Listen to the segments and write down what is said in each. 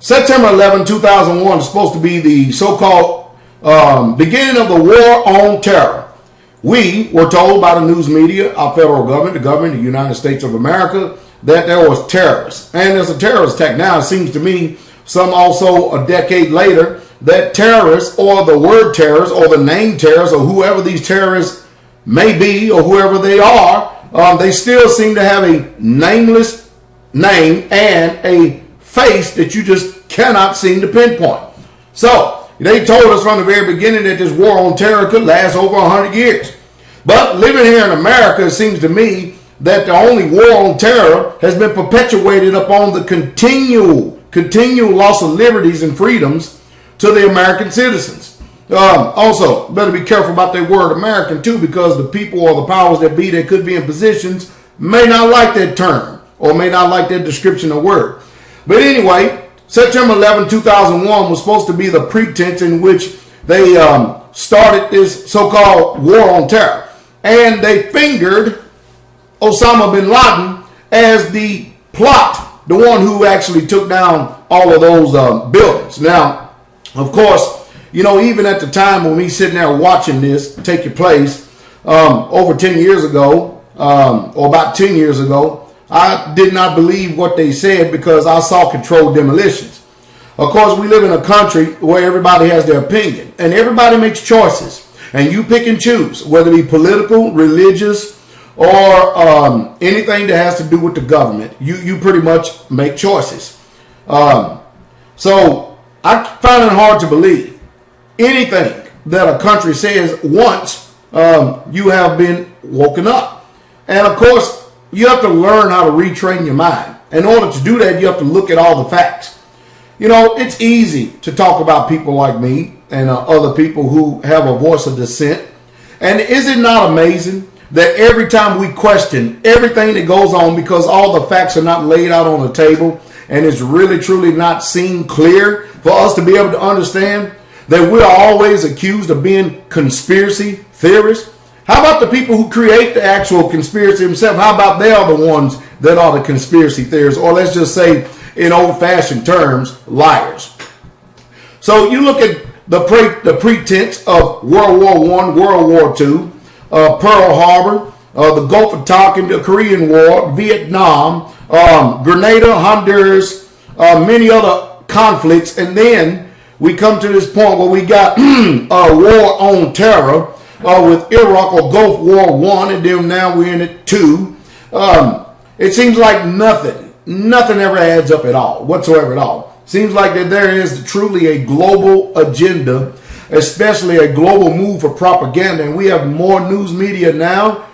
September 11, 2001 is supposed to be the so-called beginning of the war on terror. We were told by the news media, our federal government, the government of the United States of America, that there was terrorists. And there's a terrorist attack. Now it seems to me, some also a decade later, that terrorists or the word terrorists or the name terrorists or whoever these terrorists may be or whoever they are, they still seem to have a nameless name and a face that you just cannot seem to pinpoint. So they told us from the very beginning that this war on terror could last over 100 years. But living here in America, it seems to me that the only war on terror has been perpetuated upon the continual loss of liberties and freedoms to the American citizens. Also, better be careful about that word American too, because the people or the powers that be that could be in positions may not like that term or may not like that description of word. But anyway, September 11, 2001 was supposed to be the pretense in which they started this so-called war on terror. And they fingered Osama bin Laden as the plot, the one who actually took down all of those buildings. Now, of course, you know, even at the time when we sitting there watching this take place over 10 years ago, or about 10 years ago, I did not believe what they said because I saw controlled demolitions. Of course, we live in a country where everybody has their opinion and everybody makes choices. And you pick and choose, whether it be political, religious, or anything that has to do with the government. You pretty much make choices. So I find it hard to believe anything that a country says once you have been woken up. And of course, you have to learn how to retrain your mind. In order to do that, you have to look at all the facts. You know, it's easy to talk about people like me and other people who have a voice of dissent. And is it not amazing that every time we question everything that goes on because all the facts are not laid out on the table and it's really truly not seen clear for us to be able to understand that we're always accused of being conspiracy theorists? How about the people who create the actual conspiracy themselves? How about they are the ones that are the conspiracy theorists, or let's just say in old-fashioned terms, liars? So you look at the pretense of World War I, World War II, Pearl Harbor, the Gulf of Tonkin, the Korean War, Vietnam, Grenada, Honduras, many other conflicts, and then we come to this point where we got a war on terror with Iraq or Gulf War I, and then now we're in it too. It seems like nothing ever adds up at all, whatsoever at all. Seems like that there is truly a global agenda, especially a global move for propaganda, and we have more news media now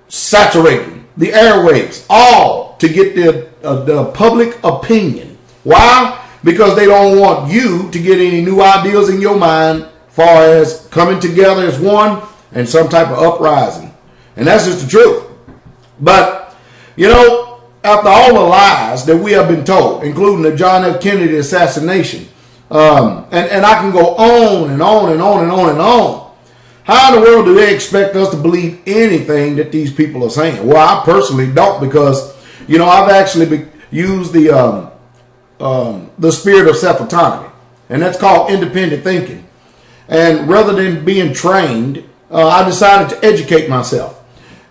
saturating the airwaves, all to get the public opinion. Why? Because they don't want you to get any new ideas in your mind far as coming together as one and some type of uprising. And that's just the truth. But, you know, after all the lies that we have been told, including the John F. Kennedy assassination, and I can go on and on and on and on and on. How in the world do they expect us to believe anything that these people are saying? Well, I personally don't, because, you know, I've actually used the spirit of self-autonomy, and that's called independent thinking. And rather than being trained, I decided to educate myself.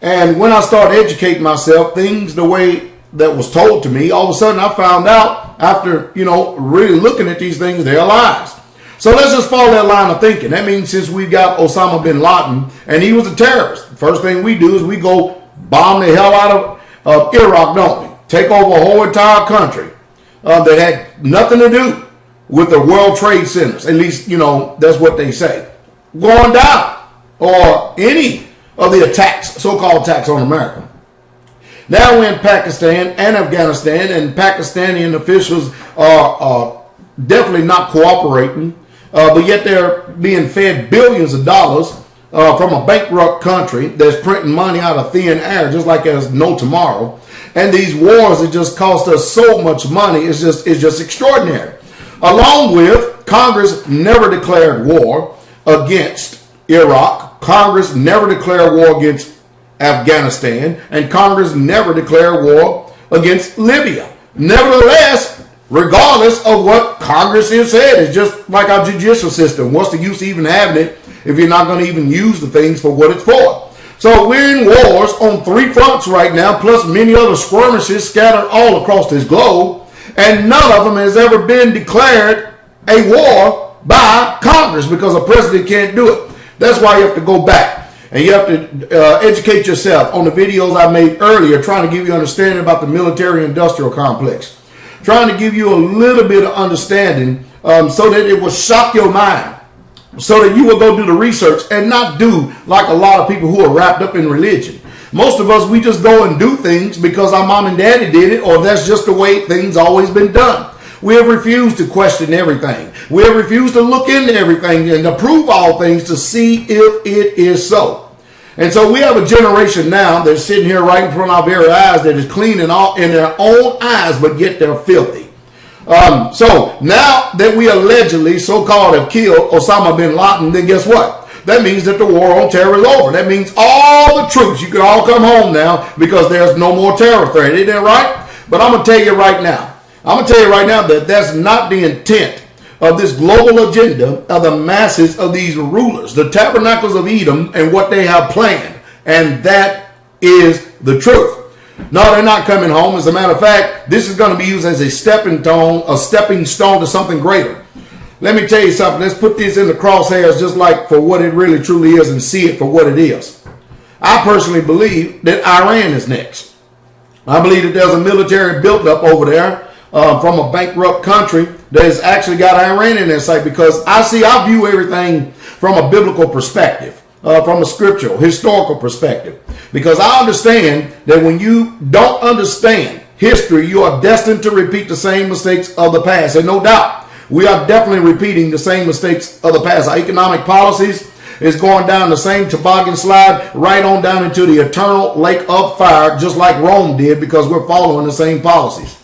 And when I started educating myself, things the way that was told to me, all of a sudden I found out after, you know, really looking at these things, they're lies. So let's just follow that line of thinking. That means since we got Osama bin Laden and he was a terrorist, the first thing we do is we go bomb the hell out of Iraq, don't we? Take over a whole entire country that had nothing to do with the World Trade Centers. At least, you know, that's what they say. Going down. Or any of the attacks, so-called attacks on America. Now we're in Pakistan and Afghanistan, and Pakistani officials are definitely not cooperating, but yet they're being fed billions of dollars from a bankrupt country that's printing money out of thin air, just like there's no tomorrow. And these wars that just cost us so much money is just extraordinary. Along with Congress never declared war against Iraq. Congress never declared war against Afghanistan, and Congress never declared war against Libya. Nevertheless, regardless of what Congress has said. It's just like our judicial system. What's the use of even having it if you're not going to even use the things for what it's for? So we're in wars on 3 fronts right now, plus many other skirmishes scattered all across this globe, and none of them has ever been declared a war by Congress because a president can't do it. That's why you have to go back and you have to educate yourself on the videos I made earlier, trying to give you understanding about the military-industrial complex, trying to give you a little bit of understanding so that it will shock your mind, so that you will go do the research and not do like a lot of people who are wrapped up in religion. Most of us, we just go and do things because our mom and daddy did it, or that's just the way things always been done. We have refused to question everything. We have refused to look into everything and to prove all things to see if it is so. And so we have a generation now that's sitting here right in front of our very eyes that is clean in their own eyes, but yet they're filthy. So now that we allegedly so-called have killed Osama bin Laden, then guess what? That means that the war on terror is over. That means all the troops, you can all come home now because there's no more terror threat. Isn't that right? But I'm going to tell you right now. That that's not the intent of this global agenda of the masses of these rulers, the tabernacles of Edom, and what they have planned. And that is the truth. No, they're not coming home. As a matter of fact, this is going to be used as a stepping stone to something greater. Let me tell you something. Let's put this in the crosshairs just like for what it really truly is and see it for what it is. I personally believe that Iran is next. I believe that there's a military built up over there from a bankrupt country that has actually got Iran in their sight, because I view everything from a biblical perspective, from a scriptural, historical perspective. Because I understand that when you don't understand history, you are destined to repeat the same mistakes of the past. And no doubt, we are definitely repeating the same mistakes of the past. Our economic policies is going down the same toboggan slide right on down into the eternal lake of fire, just like Rome did, because we're following the same policies.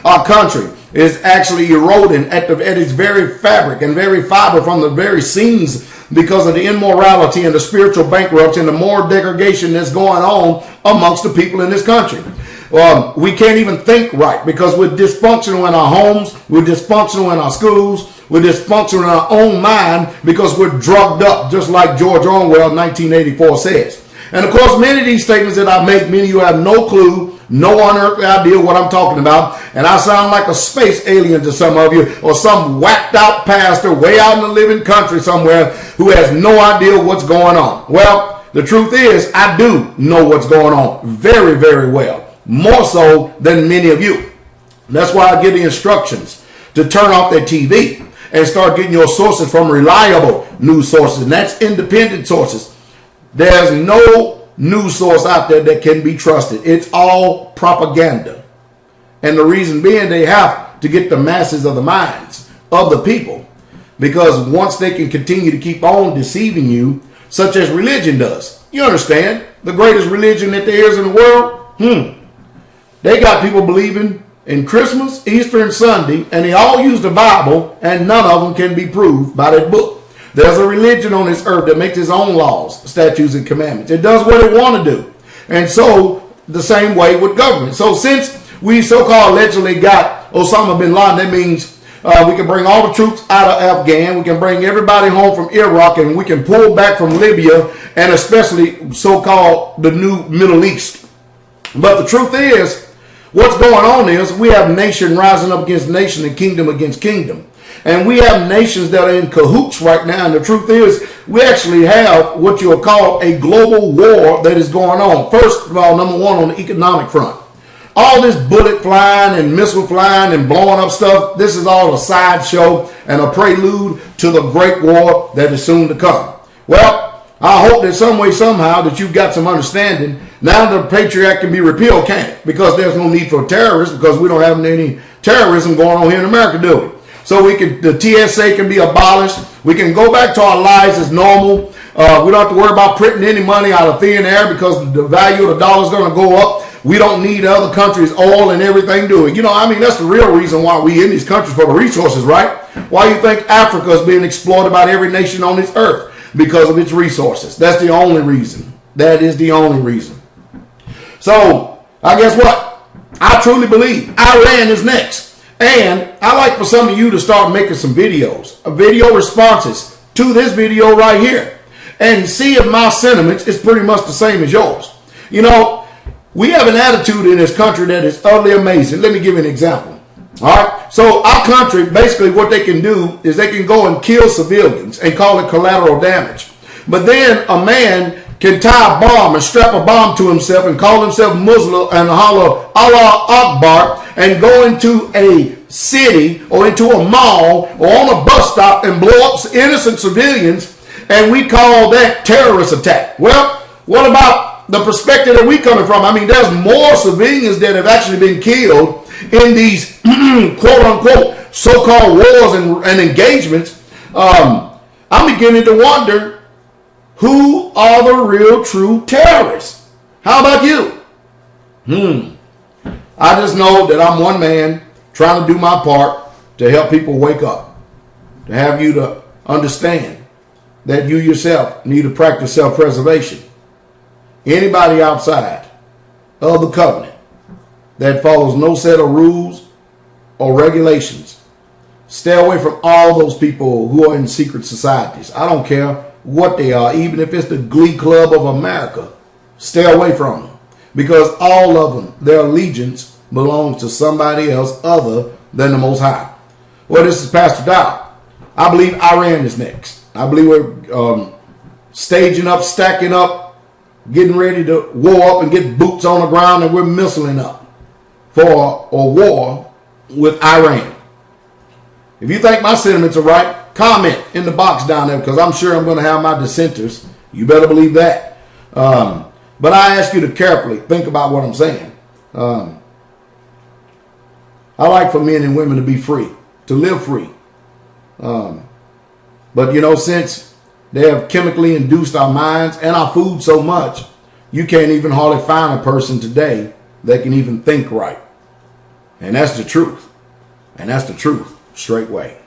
Our country is actually eroding at its very fabric and very fiber from the very seams because of the immorality and the spiritual bankruptcy and the moral degradation that's going on amongst the people in this country. We can't even think right because we're dysfunctional in our homes, we're dysfunctional in our schools, we're dysfunctional in our own mind because we're drugged up, just like George Orwell 1984 says. And of course, many of these statements that I make, many of you have no clue, no unearthly idea what I'm talking about. And I sound like a space alien to some of you, or some whacked out pastor way out in the living country somewhere who has no idea what's going on. Well, the truth is, I do know what's going on very, very well. More so than many of you. That's why I give the instructions to turn off that TV and start getting your sources from reliable news sources. And that's independent sources. There's no news source out there that can be trusted. It's all propaganda. And the reason being, they have to get the masses of the minds of the people. Because once they can continue to keep on deceiving you, such as religion does. You understand? The greatest religion that there is in the world? They got people believing in Christmas, Easter, and Sunday, and they all use the Bible, and none of them can be proved by that book. There's a religion on this earth that makes its own laws, statutes, and commandments. It does what it want to do. And so, the same way with government. So, since we so-called allegedly got Osama bin Laden, that means we can bring all the troops out of Afghan, we can bring everybody home from Iraq, and we can pull back from Libya, and especially so-called the new Middle East. But the truth is, what's going on is we have nation rising up against nation and kingdom against kingdom. And we have nations that are in cahoots right now. And the truth is, we actually have what you'll call a global war that is going on. First of all, number one, on the economic front. All this bullet flying and missile flying and blowing up stuff, this is all a sideshow and a prelude to the great war that is soon to come. Well, I hope that some way, somehow, that you've got some understanding. Now the Patriot Act can be repealed, can't it? Because there's no need for terrorists, because we don't have any terrorism going on here in America, do we? So the TSA can be abolished. We can go back to our lives as normal. We don't have to worry about printing any money out of thin air because the value of the dollar is going to go up. We don't need other countries' oil and everything doing. That's the real reason why we in these countries for the resources, right? Why you think Africa is being exploited by every nation on this earth? Because of its resources. That's the only reason. That is the only reason. So, I guess what? I truly believe Iran is next. And I like for some of you to start making some videos, video responses to this video right here, and see if my sentiments is pretty much the same as yours. You know, we have an attitude in this country that is utterly amazing. Let me give you an example. All right. So our country, basically what they can do is they can go and kill civilians and call it collateral damage. But then a man can tie a bomb and strap a bomb to himself and call himself Muslim and holler Allah Akbar and go into a city or into a mall or on a bus stop and blow up innocent civilians, and we call that terrorist attack. Well, what about the perspective that we coming from? I mean, there's more civilians that have actually been killed in these quote unquote so-called wars and engagements. I'm beginning to wonder, who are the real true terrorists? How about you? I just know that I'm one man trying to do my part to help people wake up, to have you to understand that you yourself need to practice self-preservation. Anybody outside of the covenant that follows no set of rules or regulations, stay away from all those people who are in secret societies. I don't care what they are, even if it's the Glee Club of America. Stay away from them, because all of them, their allegiance belongs to somebody else other than the Most High. Well, this is Pastor Dow. I believe Iran is next. I believe we're staging up, stacking up, getting ready to war up and get boots on the ground, and we're missiling up for a war with Iran. If you think my sentiments are right, comment in the box down there, because I'm sure I'm going to have my dissenters. You better believe that. But I ask you to carefully think about what I'm saying. I like for men and women to be free, to live free. But, you know, since they have chemically induced our minds and our food so much, you can't even hardly find a person today that can even think right. And that's the truth. And that's the truth straightway.